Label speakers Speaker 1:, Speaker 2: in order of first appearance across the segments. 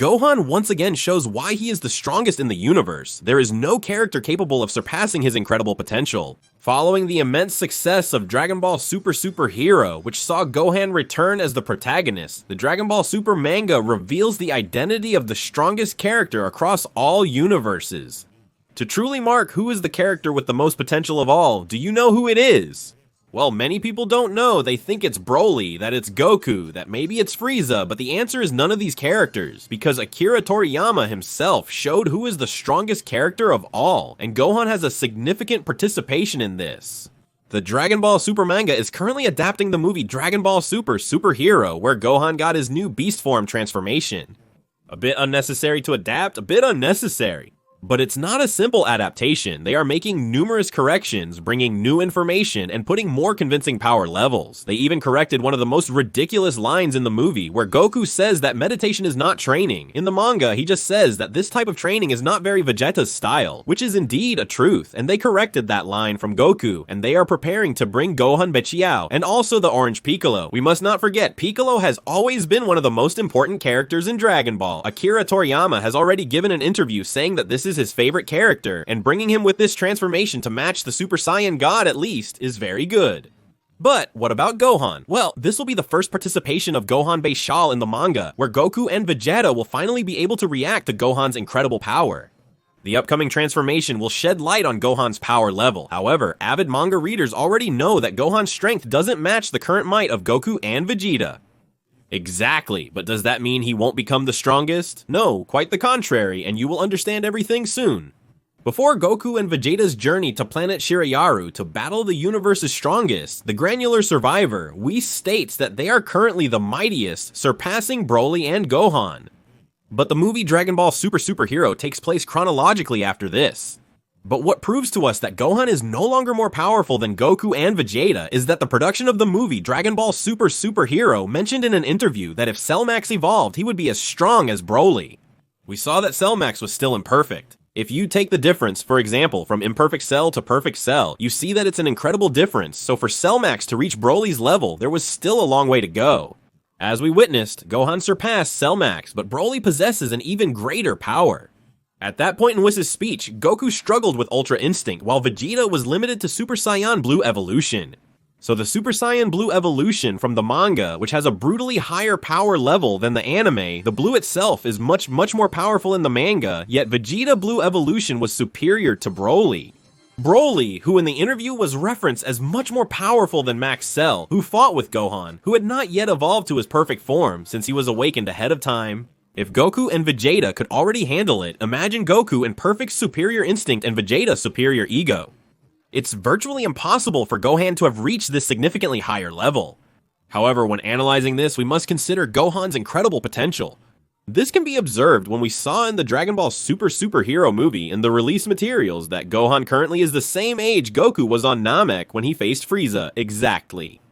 Speaker 1: Gohan once again shows why he is the strongest in the universe. There is no character capable of surpassing his incredible potential. Following the immense success of Dragon Ball Super Super Hero, which saw Gohan return as the protagonist, the Dragon Ball Super manga reveals the identity of the strongest character across all universes. To truly mark who is the character with the most potential of all, do you know who it is? Well, many people don't know. They think it's Broly, that it's Goku, that maybe it's Frieza, but the answer is none of these characters, because Akira Toriyama himself showed who is the strongest character of all, and Gohan has a significant participation in this. The Dragon Ball Super manga is currently adapting the movie Dragon Ball Super Super Hero, where Gohan got his new beast form transformation. A bit unnecessary to adapt, a bit unnecessary. But it's not a simple adaptation. They are making numerous corrections, bringing new information, and putting more convincing power levels. They even corrected one of the most ridiculous lines in the movie, where Goku says that meditation is not training. In the manga, he just says that this type of training is not very Vegeta's style, which is indeed a truth, and they corrected that line from Goku, and they are preparing to bring Gohan Bechiao, and also the Orange Piccolo. We must not forget, Piccolo has always been one of the most important characters in Dragon Ball. Akira Toriyama has already given an interview saying that this is his favorite character, and bringing him with this transformation to match the Super Saiyan God at least is very good. But what about Gohan? Well, this will be the first participation of Gohan Beishal in the manga, where Goku and Vegeta will finally be able to react to Gohan's incredible power. The upcoming transformation will shed light on Gohan's power level. However, avid manga readers already know that Gohan's strength doesn't match the current might of Goku and Vegeta. Exactly, but does that mean he won't become the strongest? No, quite the contrary, and you will understand everything soon. Before Goku and Vegeta's journey to planet Shirayaru to battle the universe's strongest, the granular survivor, Whis states that they are currently the mightiest, surpassing Broly and Gohan. But the movie Dragon Ball Super Super Hero takes place chronologically after this. But what proves to us that Gohan is no longer more powerful than Goku and Vegeta is that the production of the movie Dragon Ball Super Super Hero mentioned in an interview that if Cell Max evolved, he would be as strong as Broly. We saw that Cell Max was still imperfect. If you take the difference, for example, from imperfect Cell to perfect Cell, you see that it's an incredible difference, so for Cell Max to reach Broly's level, there was still a long way to go. As we witnessed, Gohan surpassed Cell Max, but Broly possesses an even greater power. At that point in Whis' speech, Goku struggled with Ultra Instinct, while Vegeta was limited to Super Saiyan Blue Evolution. So the Super Saiyan Blue Evolution from the manga, which has a brutally higher power level than the anime, the Blue itself is much more powerful in the manga, yet Vegeta Blue Evolution was superior to Broly. Broly, who in the interview was referenced as much more powerful than Max Cell, who fought with Gohan, who had not yet evolved to his perfect form since he was awakened ahead of time. If Goku and Vegeta could already handle it, imagine Goku in perfect superior instinct and Vegeta superior ego. It's virtually impossible for Gohan to have reached this significantly higher level. However, when analyzing this, we must consider Gohan's incredible potential. This can be observed when we saw in the Dragon Ball Super Super Hero movie in the release materials that Gohan currently is the same age Goku was on Namek when he faced Frieza, exactly.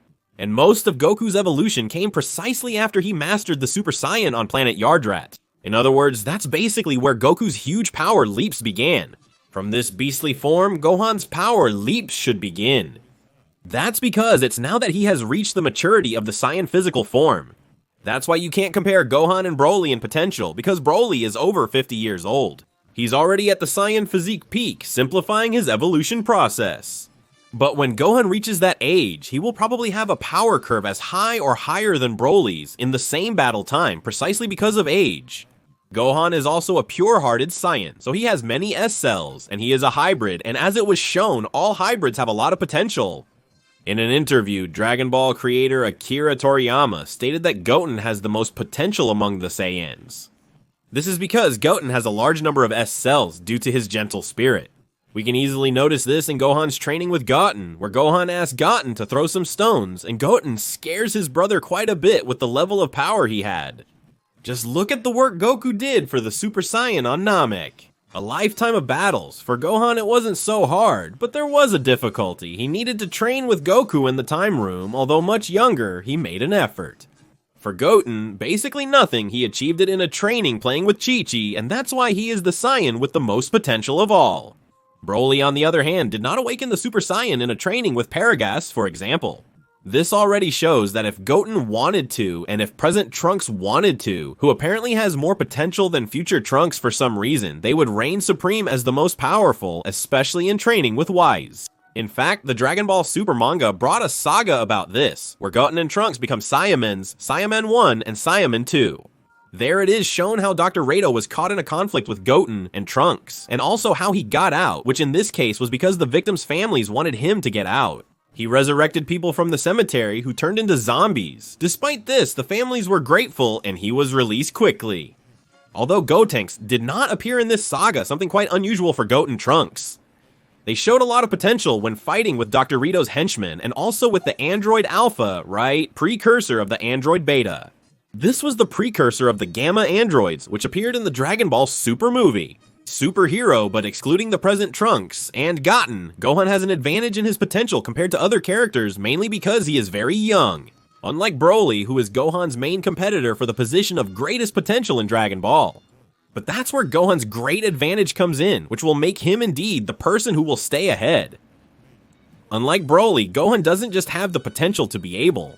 Speaker 1: And most of Goku's evolution came precisely after he mastered the Super Saiyan on planet Yardrat. In other words, that's basically where Goku's huge power leaps began. From this beastly form, Gohan's power leaps should begin. That's because it's now that he has reached the maturity of the Saiyan physical form. That's why you can't compare Gohan and Broly in potential, because Broly is over 50 years old. He's already at the Saiyan physique peak, simplifying his evolution process. But when Gohan reaches that age, he will probably have a power curve as high or higher than Broly's in the same battle time, precisely because of age. Gohan is also a pure-hearted Saiyan, so he has many S cells, and he is a hybrid, and as it was shown, all hybrids have a lot of potential. In an interview, Dragon Ball creator Akira Toriyama stated that Goten has the most potential among the Saiyans. This is because Goten has a large number of S cells due to his gentle spirit. We can easily notice this in Gohan's training with Goten, where Gohan asks Goten to throw some stones, and Goten scares his brother quite a bit with the level of power he had. Just look at the work Goku did for the Super Saiyan on Namek. A lifetime of battles. For Gohan it wasn't so hard, but there was a difficulty. He needed to train with Goku in the time room, although much younger, he made an effort. For Goten, basically nothing, he achieved it in a training playing with Chi-Chi, and that's why he is the Saiyan with the most potential of all. Broly, on the other hand, did not awaken the Super Saiyan in a training with Paragas, for example. This already shows that if Goten wanted to, and if present Trunks wanted to, who apparently has more potential than future Trunks for some reason, they would reign supreme as the most powerful, especially in training with Whis. In fact, the Dragon Ball Super manga brought a saga about this, where Goten and Trunks become Saiyamans, Saiyaman 1 and Saiyaman 2. There it is shown how Dr. Rado was caught in a conflict with Goten and Trunks, and also how he got out, which in this case was because the victims' families wanted him to get out. He resurrected people from the cemetery who turned into zombies. Despite this, the families were grateful and he was released quickly. Although Gotenks did not appear in this saga, something quite unusual for Goten Trunks. They showed a lot of potential when fighting with Dr. Rito's henchmen and also with the Android Alpha, right? Precursor of the Android Beta. This was the precursor of the Gamma androids, which appeared in the Dragon Ball Super movie. Superhero, but excluding the present Trunks and Goten, Gohan has an advantage in his potential compared to other characters mainly because he is very young. Unlike Broly, who is Gohan's main competitor for the position of greatest potential in Dragon Ball. But that's where Gohan's great advantage comes in, which will make him indeed the person who will stay ahead. Unlike Broly, Gohan doesn't just have the potential to be able.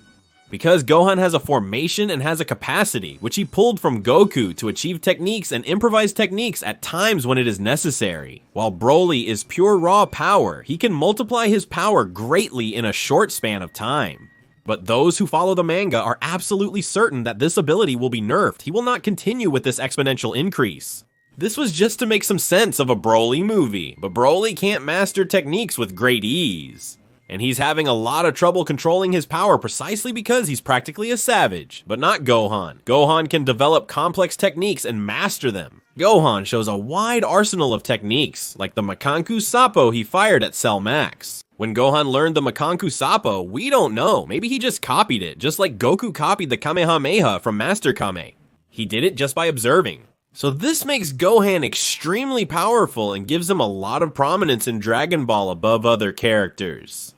Speaker 1: Because Gohan has a formation and has a capacity, which he pulled from Goku to achieve techniques and improvise techniques at times when it is necessary. While Broly is pure raw power, he can multiply his power greatly in a short span of time. But those who follow the manga are absolutely certain that this ability will be nerfed. He will not continue with this exponential increase. This was just to make some sense of a Broly movie, but Broly can't master techniques with great ease. And he's having a lot of trouble controlling his power precisely because he's practically a savage. But not Gohan. Gohan can develop complex techniques and master them. Gohan shows a wide arsenal of techniques, like the Makanku Sappo he fired at Cell Max. When Gohan learned the Makanku Sappo, we don't know. Maybe he just copied it, just like Goku copied the Kamehameha from Master Kame. He did it just by observing. So this makes Gohan extremely powerful and gives him a lot of prominence in Dragon Ball above other characters.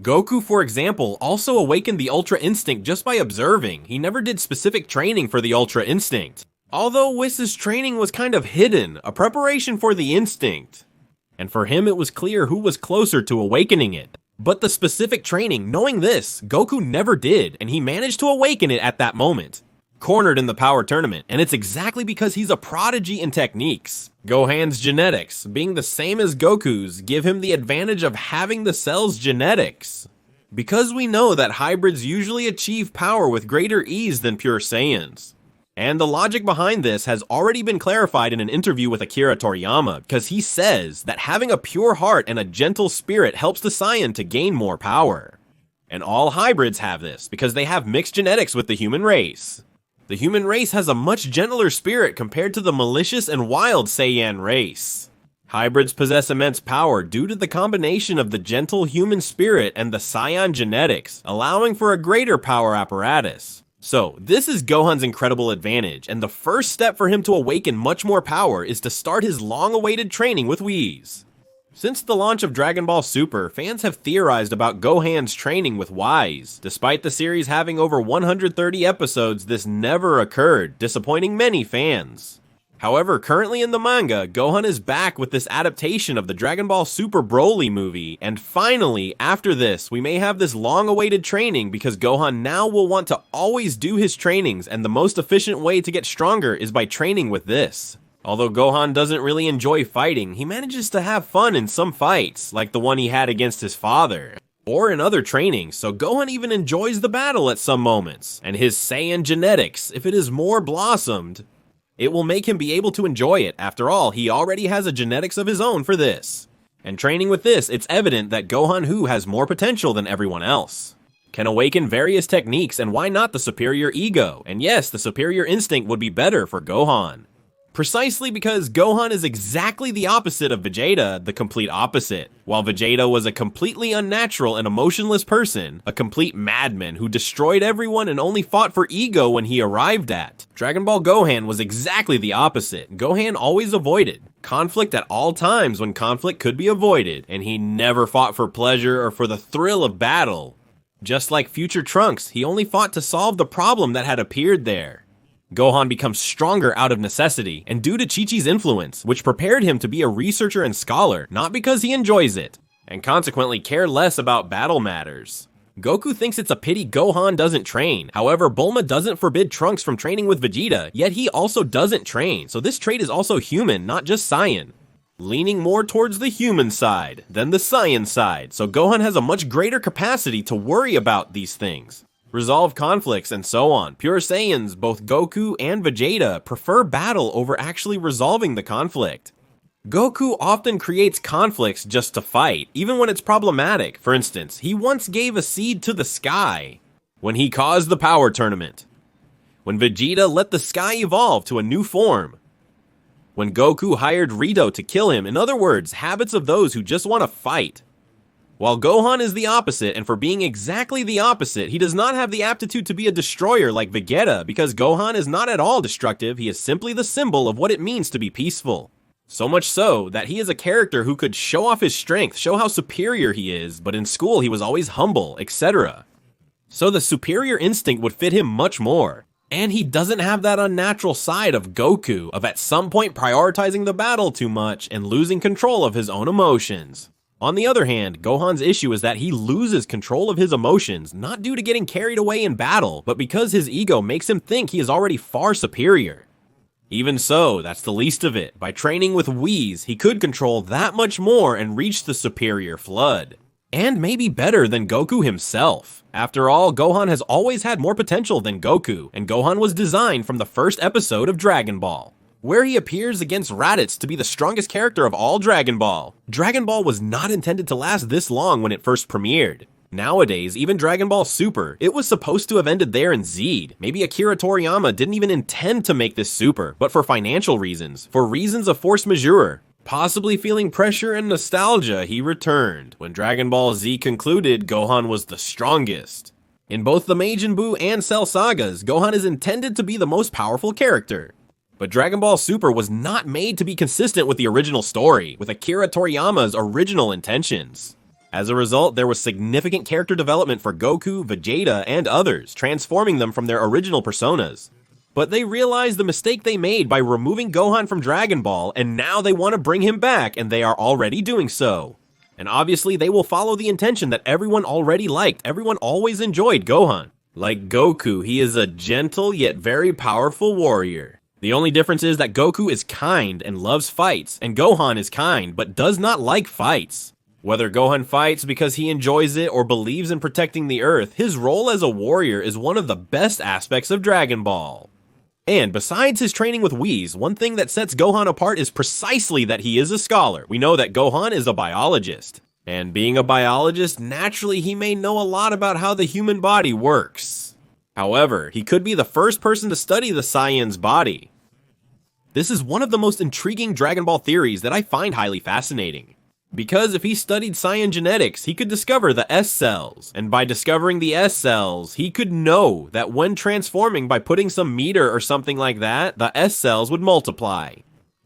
Speaker 1: Goku, for example, also awakened the Ultra Instinct just by observing. He never did specific training for the Ultra Instinct. Although Whis' training was kind of hidden, a preparation for the instinct. And for him it was clear who was closer to awakening it. But the specific training, knowing this, Goku never did, and he managed to awaken it at that moment. Cornered in the power tournament, and it's exactly because he's a prodigy in techniques. Gohan's genetics, being the same as Goku's, give him the advantage of having the cell's genetics. Because we know that hybrids usually achieve power with greater ease than pure Saiyans. And the logic behind this has already been clarified in an interview with Akira Toriyama, because he says that having a pure heart and a gentle spirit helps the Saiyan to gain more power. And all hybrids have this, because they have mixed genetics with the human race. The human race has a much gentler spirit compared to the malicious and wild Saiyan race. Hybrids possess immense power due to the combination of the gentle human spirit and the Saiyan genetics, allowing for a greater power apparatus. So, this is Gohan's incredible advantage, and the first step for him to awaken much more power is to start his long-awaited training with Whis. Since the launch of Dragon Ball Super, fans have theorized about Gohan's training with Whis. Despite the series having over 130 episodes, this never occurred, disappointing many fans. However, currently in the manga, Gohan is back with this adaptation of the Dragon Ball Super Broly movie, and finally, after this, we may have this long-awaited training because Gohan now will want to always do his trainings, and the most efficient way to get stronger is by training with this. Although Gohan doesn't really enjoy fighting, he manages to have fun in some fights, like the one he had against his father, or in other trainings, so Gohan even enjoys the battle at some moments, and his Saiyan genetics, if it is more blossomed, it will make him be able to enjoy it. After all, he already has a genetics of his own for this. And training with this, it's evident that Gohan Who has more potential than everyone else. Can awaken various techniques, and why not the superior ego? And yes, the superior instinct would be better for Gohan. Precisely because Gohan is exactly the opposite of Vegeta, the complete opposite. While Vegeta was a completely unnatural and emotionless person, a complete madman who destroyed everyone and only fought for ego when he arrived at, Dragon Ball Gohan was exactly the opposite. Gohan always avoided conflict at all times when conflict could be avoided, and he never fought for pleasure or for the thrill of battle. Just like future Trunks, he only fought to solve the problem that had appeared there. Gohan becomes stronger out of necessity, and due to Chi-Chi's influence, which prepared him to be a researcher and scholar, not because he enjoys it, and consequently care less about battle matters. Goku thinks it's a pity Gohan doesn't train. However, Bulma doesn't forbid Trunks from training with Vegeta, yet he also doesn't train, so this trait is also human, not just Saiyan. Leaning more towards the human side than the Saiyan side, so Gohan has a much greater capacity to worry about these things, resolve conflicts, and so on. Pure Saiyans, both Goku and Vegeta, prefer battle over actually resolving the conflict. Goku often creates conflicts just to fight, even when it's problematic. For instance, he once gave a seed to the sky when he caused the power tournament, when Vegeta let the sky evolve to a new form, when Goku hired Rito to kill him. In other words, habits of those who just want to fight. While Gohan is the opposite, and for being exactly the opposite, he does not have the aptitude to be a destroyer like Vegeta, because Gohan is not at all destructive, he is simply the symbol of what it means to be peaceful. So much so, that he is a character who could show off his strength, show how superior he is, but in school he was always humble, etc. So the superior instinct would fit him much more. And he doesn't have that unnatural side of Goku, of at some point prioritizing the battle too much and losing control of his own emotions. On the other hand, Gohan's issue is that he loses control of his emotions, not due to getting carried away in battle, but because his ego makes him think he is already far superior. Even so, that's the least of it. By training with Whis, he could control that much more and reach the superior flood. And maybe better than Goku himself. After all, Gohan has always had more potential than Goku, and Gohan was designed from the first episode of Dragon Ball, where he appears against Raditz to be the strongest character of all Dragon Ball. Dragon Ball was not intended to last this long when it first premiered. Nowadays, even Dragon Ball Super, it was supposed to have ended there in Zed. Maybe Akira Toriyama didn't even intend to make this Super, but for financial reasons, for reasons of force majeure. Possibly feeling pressure and nostalgia, he returned. When Dragon Ball Z concluded, Gohan was the strongest. In both the Majin Buu and Cell sagas, Gohan is intended to be the most powerful character. But Dragon Ball Super was not made to be consistent with the original story, with Akira Toriyama's original intentions. As a result, there was significant character development for Goku, Vegeta, and others, transforming them from their original personas. But they realized the mistake they made by removing Gohan from Dragon Ball, and now they want to bring him back, and they are already doing so. And obviously, they will follow the intention that everyone already liked. Everyone always enjoyed Gohan. Like Goku, he is a gentle yet very powerful warrior. The only difference is that Goku is kind and loves fights, and Gohan is kind but does not like fights. Whether Gohan fights because he enjoys it or believes in protecting the Earth, his role as a warrior is one of the best aspects of Dragon Ball. And besides his training with Whis, one thing that sets Gohan apart is precisely that he is a scholar. We know that Gohan is a biologist. And being a biologist, naturally he may know a lot about how the human body works. However, he could be the first person to study the Saiyan's body. This is one of the most intriguing Dragon Ball theories that I find highly fascinating. Because if he studied Saiyan genetics, he could discover the S cells, and by discovering the S cells, he could know that when transforming by putting some meter or something like that, the S cells would multiply.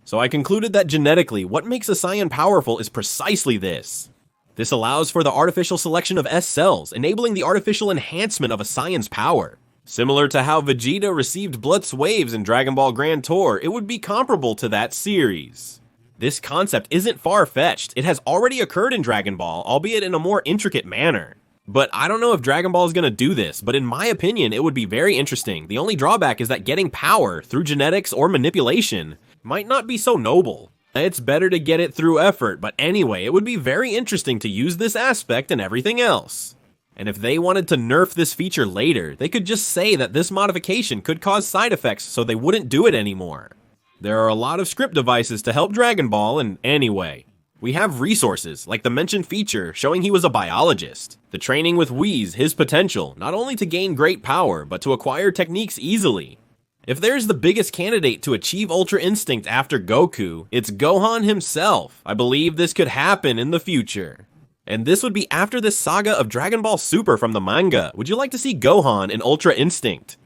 Speaker 1: So I concluded that genetically, what makes a Saiyan powerful is precisely this. This allows for the artificial selection of S cells, enabling the artificial enhancement of a Saiyan's power. Similar to how Vegeta received Blood's waves in Dragon Ball Grand Tour, it would be comparable to that series. This concept isn't far-fetched. It has already occurred in Dragon Ball, albeit in a more intricate manner. But I don't know if Dragon Ball is going to do this, but in my opinion, it would be very interesting. The only drawback is that getting power through genetics or manipulation might not be so noble. It's better to get it through effort, but anyway, it would be very interesting to use this aspect and everything else. And if they wanted to nerf this feature later, they could just say that this modification could cause side effects so they wouldn't do it anymore. There are a lot of script devices to help Dragon Ball, and anyway, we have resources, like the mentioned feature showing he was a biologist, the training with Whis, his potential, not only to gain great power, but to acquire techniques easily. If there's the biggest candidate to achieve Ultra Instinct after Goku, it's Gohan himself. I believe this could happen in the future. And this would be after this saga of Dragon Ball Super from the manga. Would you like to see Gohan in Ultra Instinct?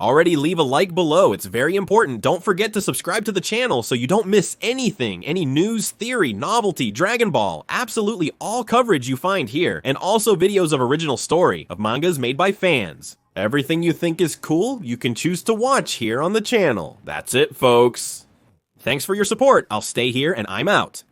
Speaker 1: Already leave a like below, it's very important. Don't forget to subscribe to the channel so you don't miss anything, any news, theory, novelty, Dragon Ball, absolutely all coverage you find here, and also videos of original story, of mangas made by fans. Everything you think is cool, you can choose to watch here on the channel. That's it, folks. Thanks for your support, I'll stay here and I'm out.